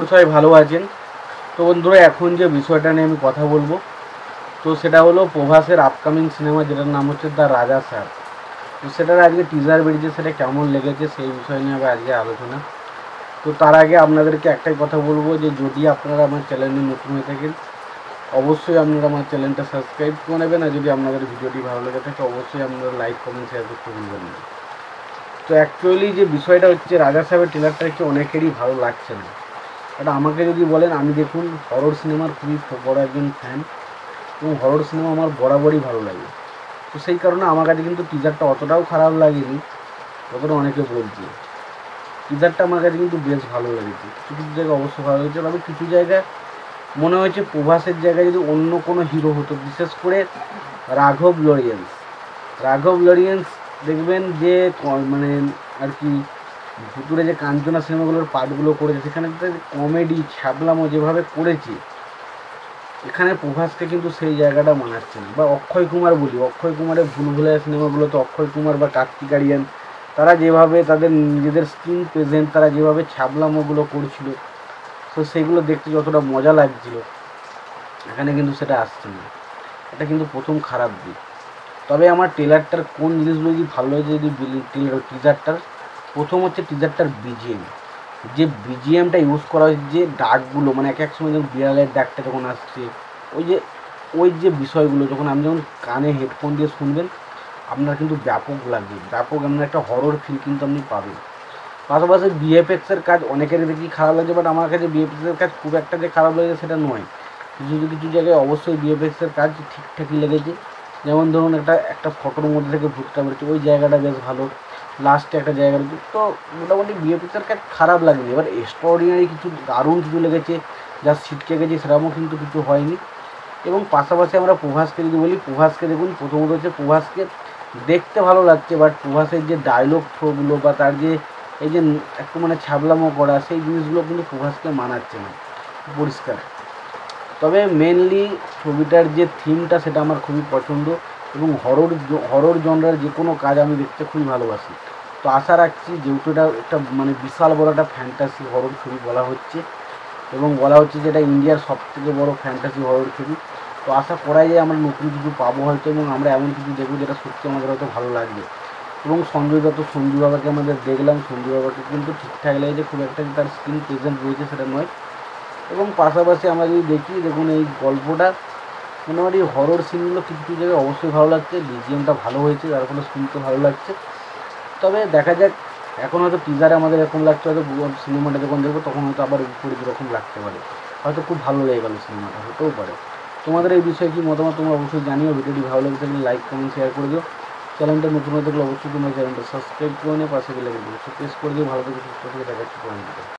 সবাই ভালো আছেন। তো বন্ধুরা, এখন যে বিষয়টা নিয়ে আমি কথা বলবো, তো সেটা হলো প্রভাসের আপকামিং সিনেমা, যেটার নাম হচ্ছে দ্য রাজা স্যার। তো সেটার আজকে টিজার বেরিয়েছে, সেটা কেমন লেগেছে সেই বিষয় নিয়ে হবে আজকে আলোচনা। তো তার আগে আপনাদেরকে একটাই কথা বলবো, যে যদি আপনারা আমার চ্যানেলে নতুন হয়ে থাকেন, অবশ্যই আপনারা আমার চ্যানেলটা সাবস্ক্রাইব করে নেবেন। আর যদি আপনাদের ভিডিওটি ভালো লেগে থাকে, অবশ্যই আপনারা লাইক কমেন্ট শেয়ার করতে ভুলবেন না। তো অ্যাকচুয়ালি যে বিষয়টা হচ্ছে, রাজা সাহেবের ট্রেলারটা হচ্ছে অনেকেরই ভালো লাগছে না। এটা আমাকে যদি বলেন, আমি দেখুন হরর সিনেমার খুবই বড় একজন ফ্যান, এবং হরর সিনেমা আমার বরাবরই ভালো লাগে। তো সেই কারণে আমার কাছে কিন্তু টিজারটা অতটাও খারাপ লাগেনি যতটা অনেকে বলছে। টিজারটা আমার কাছে কিন্তু বেশ ভালো লেগেছে, কিছু কিছু জায়গায় অবশ্যই ভালো লেগেছে। তবে কিছু জায়গায় মনে হয়েছে প্রভাসের জায়গায় যদি অন্য কোনো হিরো হতো, বিশেষ করে রাঘব লরিয়েন্স দেখবেন যে মানে আর কি ভুতুরে যে কাঞ্চনা সিনেমাগুলোর পার্টগুলো করেছে, সেখানে কমেডি ছ্যাবলামো যেভাবে করেছে, এখানে প্রভাসকে কিন্তু সেই জায়গাটা মানাচ্ছে না। বা অক্ষয় কুমার বলি, অক্ষয় কুমারের ভুলভুলাইয়া সিনেমাগুলোতে অক্ষয় কুমার বা কার্তিক আরিয়ান, তারা যেভাবে তাদের নিজেদের স্ক্রিন প্রেজেন্ট, তারা যেভাবে ছ্যাবলামোগুলো করছিল, তো সেগুলো দেখতে যতটা মজা লাগছিল, এখানে কিন্তু সেটা আসছে না। এটা কিন্তু প্রথম খারাপ দিক। তবে আমার ট্রেলারটার কোন জিনিসগুলো যদি ভালো লাগে, যদি টিজারটার প্রথম হচ্ছে টিজারটার বিজিএম, যে বিজিএমটা ইউজ করা হয়েছে, যে ডাকগুলো, মানে এক এক সময় যখন বিড়ালের ডাকটা যখন আসছে, ওই যে বিষয়গুলো যখন আপনি যখন কানে হেডফোন দিয়ে শুনবেন, আপনার কিন্তু ব্যাপক লাগবে, ব্যাপক আপনার একটা হরর ফিল কিন্তু আপনি পাবেন। পাশাপাশি বিএফএক্সের কাজ অনেকের দেখি খারাপ লাগছে, বাট আমার কাছে বিএফএক্সের কাজ খুব একটা যে খারাপ লেগেছে সেটা নয়। কিছু কিছু জায়গায় অবশ্যই বিএফএক্সের কাজ ঠিকঠাকই লেগেছে। যেমন ধরুন, একটা ফটোর মধ্যে থেকে ভূতটা বেরোচ্ছে, ওই জায়গাটা বেশ ভালো। লাস্টে একটা জায়গা রয়েছে, তো মোটামুটি বিএফএক্সের কাজ খারাপ লাগেনি। এবার এক্সট্রাঅর্ডিনারি কিছু দারুণ কিছু লেগেছে, যা ছিটকে গেছে সেরকমও কিন্তু কিছু হয়নি। এবং পাশাপাশি আমরা প্রভাসকে যদি বলি, প্রভাসকে দেখুন, প্রথমত হচ্ছে প্রভাসকে দেখতে ভালো লাগছে, বাট প্রভাসের যে ডায়লগ থ্রোগুলো বা তার যে এই যে একটু মানে ছ্যাবলামো করা, সেই জিনিসগুলো কিন্তু প্রভাসকে মানাচ্ছে না পরিষ্কার। তবে মেনলি ছবিটার যে থিমটা, সেটা আমার খুবই পছন্দ, এবং হরর জনরার যে কোনো কাজ আমি দেখতে খুবই ভালোবাসি। তো আশা রাখছি, যেহেতু এটা একটা মানে বিশাল বড় একটা ফ্যান্টাসি হরর ছবি বলা হচ্ছে, এবং বলা হচ্ছে যে এটা ইন্ডিয়ার সবথেকে বড় ফ্যান্টাসি হরর ছবি, তো আশা করাই যায় আমরা নতুন কিছু পাবো হয়তো, এবং আমরা এমন কিছু দেখবো যেটা সত্যি আমাদের হয়তো ভালো লাগবে। এবং সঞ্জু বাবাকে আমাদের দেখলাম, সঞ্জু বাবাকে কিন্তু ঠিকঠাক লেগেছে, খুব একটা যে তার স্ক্রিন প্রেজেন্ট রয়েছে সেটা নয়। এবং পাশাপাশি আমরা যদি দেখি, দেখুন এই গল্পটা মোটামুটি হরর সিনগুলো কিছু কিছু জায়গায় অবশ্যই ভালো লাগছে, বিজিএমটা ভালো হয়েছে, যার ফলে শুনতে ভালো লাগছে। তবে দেখা যাক, এখন হয়তো টিজারে আমাদের এরকম লাগছে, হয়তো সিনেমাটা যখন দেখবো তখন হয়তো আবার বিপরীত রকম লাগতে পারে, হয়তো খুব ভালো লেগে গেলো সিনেমাটা, হতেও পারে। তোমাদের এই বিষয়ে কী মতামত তোমরা অবশ্যই জানিও। ভিডিওটি ভালো লেগে থাকলে লাইক কমেন্ট শেয়ার করে দিও। চ্যানেলটা নতুন হয়ে থাকলে অবশ্যই তোমরা চ্যানেলটা সাবস্ক্রাইব করে নিয়ে পাশে গেলে কিন্তু প্রেস করে দিও। ভালো থেকে সুস্থ থেকে দেখাচ্ছি।